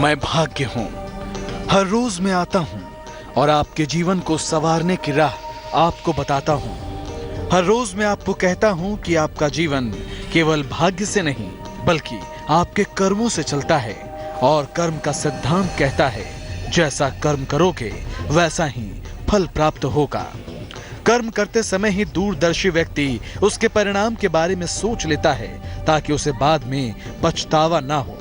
मैं भाग्य हूँ। हर रोज मैं आता हूँ और आपके जीवन को संवारने की राह आपको बताता हूँ। हर रोज मैं आपको कहता हूँ कि आपका जीवन केवल भाग्य से नहीं बल्कि आपके कर्मों से चलता है और कर्म का सिद्धांत कहता है जैसा कर्म करोगे वैसा ही फल प्राप्त होगा। कर्म करते समय ही दूरदर्शी व्यक्ति उसके परिणाम के बारे में सोच लेता है ताकि उसे बाद में पछतावा ना हो।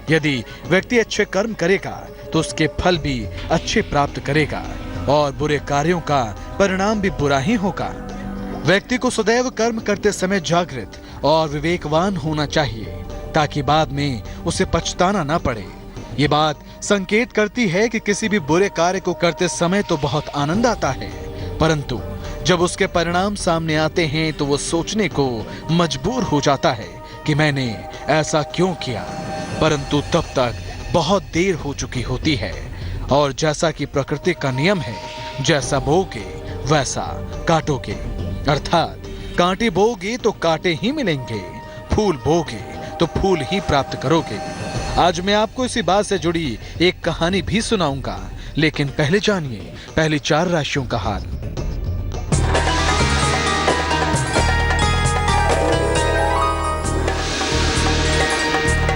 यदि व्यक्ति अच्छे कर्म करेगा तो उसके फल भी अच्छे प्राप्त करेगा और बुरे कार्यों का परिणाम भी बुरा ही होगा। व्यक्ति को सदैव कर्म करते समय जागृत और विवेकवान होना चाहिए ताकि बाद में उसे पछताना ना पड़े। ये बात संकेत करती है कि किसी भी बुरे कार्य को करते समय तो बहुत आनंद आता है, परंतु जब उसके परिणाम सामने आते हैं तो वो सोचने को मजबूर हो जाता है कि मैंने ऐसा क्यों किया, परंतु तब तक बहुत देर हो चुकी होती है। और जैसा कि प्रकृति का नियम है, जैसा बोओगे वैसा काटोगे, अर्थात कांटे बोओगे तो कांटे ही मिलेंगे, फूल बोओगे तो फूल ही प्राप्त करोगे। आज मैं आपको इसी बात से जुड़ी एक कहानी भी सुनाऊंगा, लेकिन पहले जानिए पहली 4 राशियों का हाल।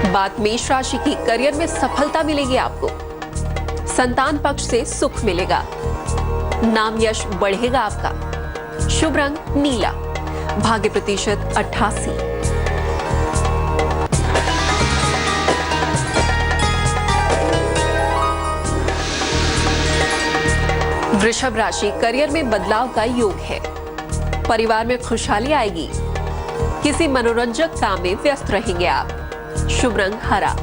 बात मेष राशि की। करियर में सफलता मिलेगी आपको। संतान पक्ष से सुख मिलेगा। नाम यश बढ़ेगा आपका। शुभ रंग नीला। भाग्य प्रतिशत 88। वृषभ राशि। करियर में बदलाव का योग है। परिवार में खुशहाली आएगी। किसी मनोरंजक काम में व्यस्त रहेंगे आप। शुभ रंग हरा।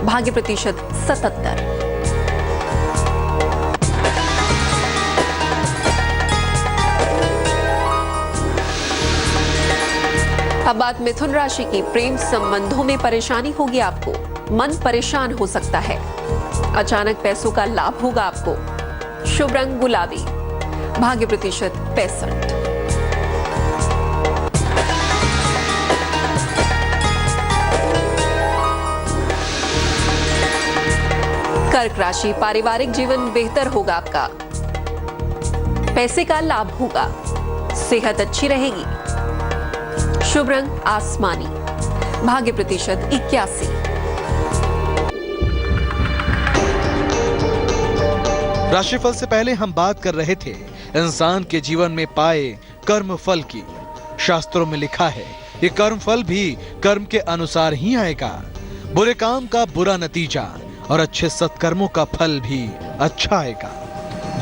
भाग्य प्रतिशत 77। अब बात मिथुन राशि की। प्रेम संबंधों में परेशानी होगी आपको। मन परेशान हो सकता है। अचानक पैसों का लाभ होगा आपको। शुभ रंग गुलाबी। भाग्य प्रतिशत 65। कर्क राशि। पारिवारिक जीवन बेहतर होगा आपका। पैसे का लाभ होगा। सेहत अच्छी रहेगी। शुभ रंग आसमानी। भाग्य प्रतिशत 81। राशिफल से पहले हम बात कर रहे थे इंसान के जीवन में पाए कर्म फल की। शास्त्रों में लिखा है ये कर्म फल भी कर्म के अनुसार ही आएगा। बुरे काम का बुरा नतीजा और अच्छे सत्कर्मों का फल भी अच्छा आएगा।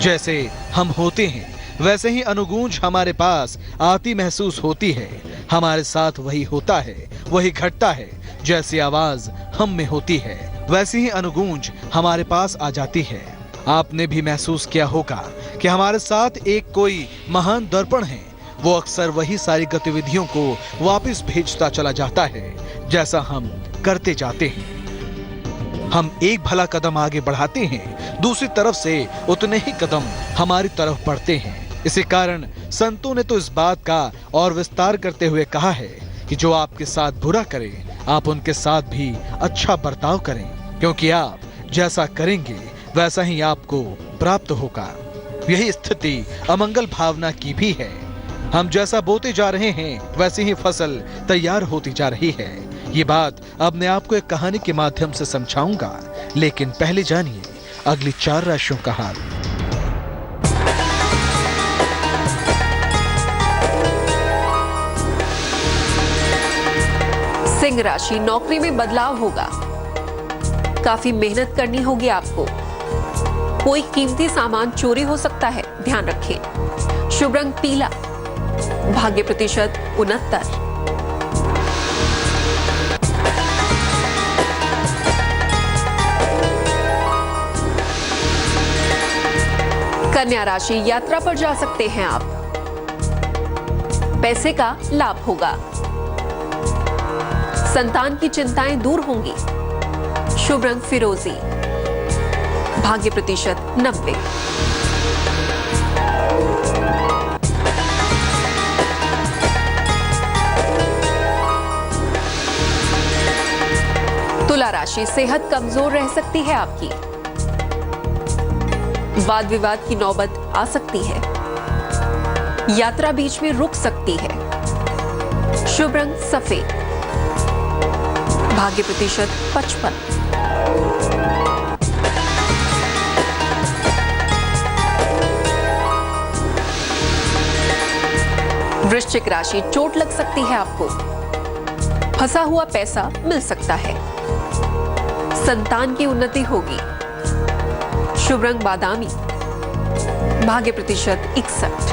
जैसे हम होते हैं वैसे ही अनुगूंज हमारे पास आती महसूस होती है। हमारे साथ वही होता है, वही घटता है। जैसी आवाज हम में होती है वैसी ही अनुगूंज हमारे पास आ जाती है। आपने भी महसूस किया होगा कि हमारे साथ एक कोई महान दर्पण है। वो अक्सर वही सारी गतिविधियों को वापस भेजता चला जाता है जैसा हम करते जाते हैं। हम एक भला कदम आगे बढ़ाते हैं, दूसरी तरफ से उतने ही कदम हमारी तरफ बढ़ते हैं। इसी कारण संतों ने तो इस बात का और विस्तार करते हुए कहा है कि जो आपके साथ बुरा करे आप उनके साथ भी अच्छा बर्ताव करें, क्योंकि आप जैसा करेंगे वैसा ही आपको प्राप्त होगा। यही स्थिति अमंगल भावना की भी है। हम जैसा बोते जा रहे हैं वैसी ही फसल तैयार होती जा रही है। ये बात अब मैं आपको एक कहानी के माध्यम से समझाऊंगा, लेकिन पहले जानिए अगली 4 राशियों का हाल। सिंह राशि। नौकरी में बदलाव होगा। काफी मेहनत करनी होगी आपको। कोई कीमती सामान चोरी हो सकता है, ध्यान रखें। शुभ रंग पीला। भाग्य प्रतिशत 69। कन्या राशि। यात्रा पर जा सकते हैं आप। पैसे का लाभ होगा। संतान की चिंताएं दूर होंगी। शुभ रंग फिरोजी। भाग्य प्रतिशत 90। तुला राशि। राशि, सेहत कमजोर रह सकती है आपकी। वाद विवाद की नौबत आ सकती है। यात्रा बीच में रुक सकती है। शुभ रंग सफेद। भाग्य प्रतिशत 55। वृश्चिक राशि, चोट लग सकती है आपको। फंसा हुआ पैसा मिल सकता है। संतान की उन्नति होगी। शुभ रंग बादामी। भाग्य प्रतिशत 61।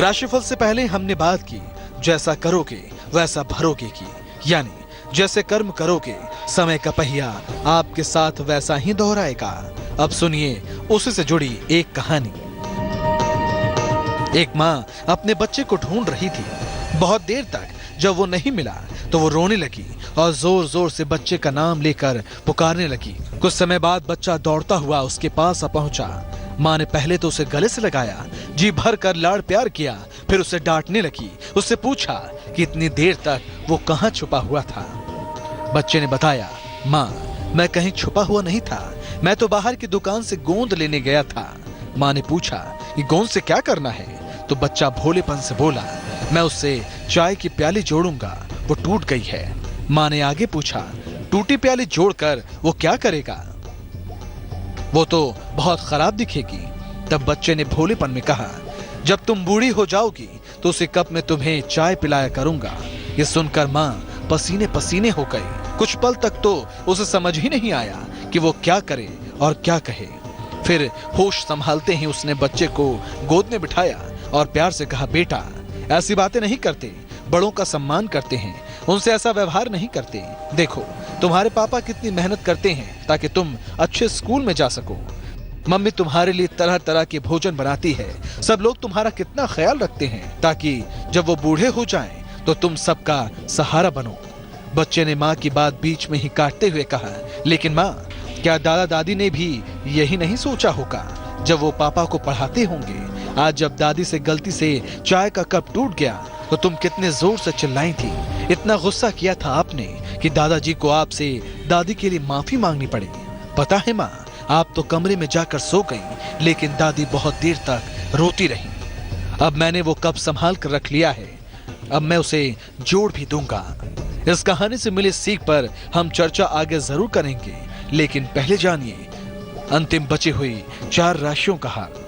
राशिफल से पहले हमने बात की जैसा करोगे वैसा भरोगे की, यानी जैसे कर्म करोगे समय का पहिया आपके साथ वैसा ही दोहराएगा। अब सुनिए उसी से जुड़ी एक कहानी। एक माँ अपने बच्चे को ढूंढ रही थी। बहुत देर तक जब वो नहीं मिला तो वो रोने लगी और जोर जोर से बच्चे का नाम लेकर पुकारने लगी। कुछ समय बाद बच्चा दौड़ता हुआ उसके पास आ पहुंचा। माँ ने पहले तो उसे गले से लगाया, जी भर कर लाड़ प्यार किया, फिर उसे डांटने लगी। उससे पूछा कि इतनी देर तक वो कहाँ छुपा हुआ था। बच्चे ने बताया, माँ मैं कहीं छुपा हुआ नहीं था, मैं तो बाहर की दुकान से गोंद लेने गया था। माँ ने पूछा कि गोंद से क्या करना है? तो बच्चा भोलेपन से बोला, मैं उससे चाय की प्याली जोड़ूंगा, वो टूट गई है। माँ ने आगे पूछा, टूटी प्याली जोड़कर वो क्या करेगा? वो तो बहुत खराब दिखेगी। तब बच्चे ने भोलेपन में कहा, जब तुम बूढ़ी हो जाओगी तो उसी कप में तुम्हें चाय पिलाया करूंगा। ये सुनकर माँ पसीने पसीने हो गई। कुछ पल तक तो उसे समझ ही नहीं आया कि वो क्या करे और क्या कहे। फिर होश संभालते ही उसने बच्चे को गोद में बिठाया और प्यार से कहा, बेटा ऐसी बातें नहीं करते, बड़ों का सम्मान करते हैं, उनसे ऐसा व्यवहार नहीं करते। देखो तुम्हारे पापा कितनी मेहनत करते हैं ताकि तुम अच्छे स्कूल में जा सको। मम्मी तुम्हारे लिए तरह तरह के भोजन बनाती है। सब लोग तुम्हारा कितना ख्याल रखते हैं ताकि जब वो बूढ़े हो जाएं तो तुम सबका सहारा बनो। बच्चे ने माँ की बात बीच में ही काटते हुए कहा, लेकिन माँ क्या दादा दादी ने भी यही नहीं सोचा होगा जब वो पापा को पढ़ाते होंगे? आज जब दादी से गलती से चाय का कप टूट गया तो तुम कितने जोर से चिल्लाई थी। इतना गुस्सा किया था आपने कि दादाजी को आपसे दादी के लिए माफी मांगनी पड़ी। पता है माँ, आप तो कमरे में जाकर सो गई, लेकिन दादी बहुत देर तक रोती रही। अब मैंने वो कप संभाल कर रख लिया है, अब मैं उसे जोड़ भी दूंगा। इस कहानी से मिली सीख पर हम चर्चा आगे जरूर करेंगे, लेकिन पहले जानिए अंतिम बची हुई 4 राशियों का हाल।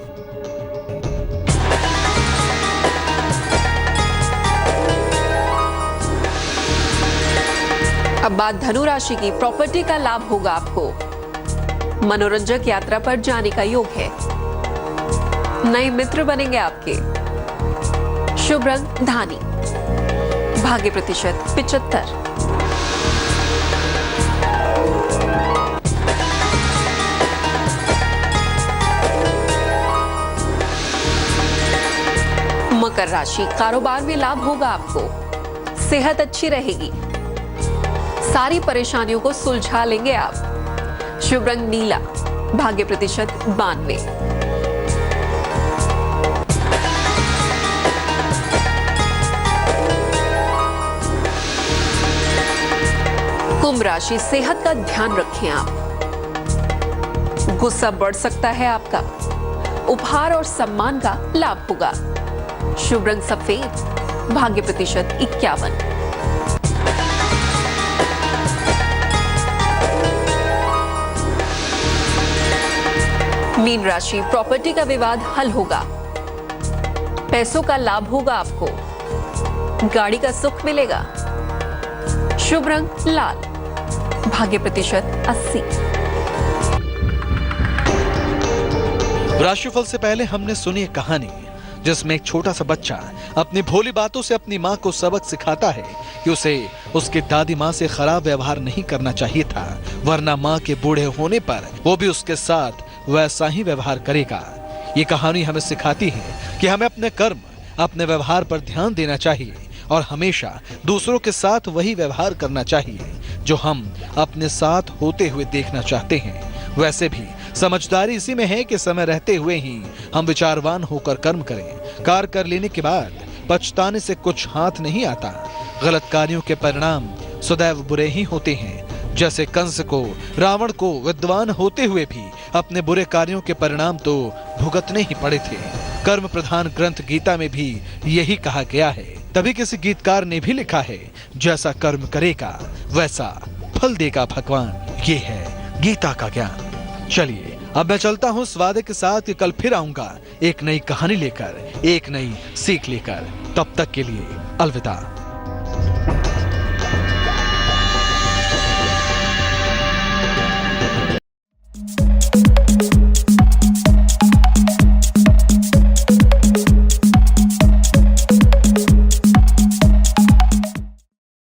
अब बात धनु राशि की। प्रॉपर्टी का लाभ होगा आपको। मनोरंजक यात्रा पर जाने का योग है। नए मित्र बनेंगे आपके। शुभ रंग धानी। भाग्य प्रतिशत 75। मकर राशि, कारोबार में लाभ होगा आपको। सेहत अच्छी रहेगी। सारी परेशानियों को सुलझा लेंगे आप। शुभ रंग नीला। भाग्य प्रतिशत 92। कुंभ राशि, सेहत का ध्यान रखें आप। गुस्सा बढ़ सकता है आपका। उपहार और सम्मान का लाभ होगा। शुभ रंग सफेद। भाग्य प्रतिशत 51। मीन राशि, प्रॉपर्टी का विवाद हल होगा। पैसों का लाभ होगा आपको। गाड़ी का सुख मिलेगा। शुभ रंग लाल। भाग्य प्रतिशत 80। राशिफल से पहले हमने सुनी एक कहानी जिसमें एक छोटा सा बच्चा अपनी भोली बातों से अपनी माँ को सबक सिखाता है कि उसे उसकी दादी माँ से खराब व्यवहार नहीं करना चाहिए था, वरना माँ के बूढ़े होने पर वो भी उसके साथ वैसा ही व्यवहार करेगा। ये कहानी हमें सिखाती है कि हमें अपने कर्म, अपने व्यवहार पर ध्यान देना चाहिए और हमेशा दूसरों के साथ वही व्यवहार करना चाहिए जो हम अपने साथ होते हुए देखना चाहते हैं। वैसे भी समझदारी इसी में है कि समय रहते हुए ही हम विचारवान होकर कर्म करें। कार्य कर लेने के बाद पछताने से कुछ हाथ नहीं आता। गलत कार्यों के परिणाम सदैव बुरे ही होते हैं। जैसे कंस को, रावण को विद्वान होते हुए भी अपने बुरे कार्यों के परिणाम तो भुगतने ही पड़े थे। कर्म प्रधान ग्रंथ गीता में भी यही कहा गया है। तभी किसी गीतकार ने भी लिखा है, जैसा कर्म करेगा वैसा फल देगा भगवान। ये है गीता का ज्ञान। चलिए अब मैं चलता हूँ इस वादे के साथ कि कल फिर आऊंगा एक नई कहानी लेकर, एक नई सीख लेकर। तब तक के लिए अलविदा।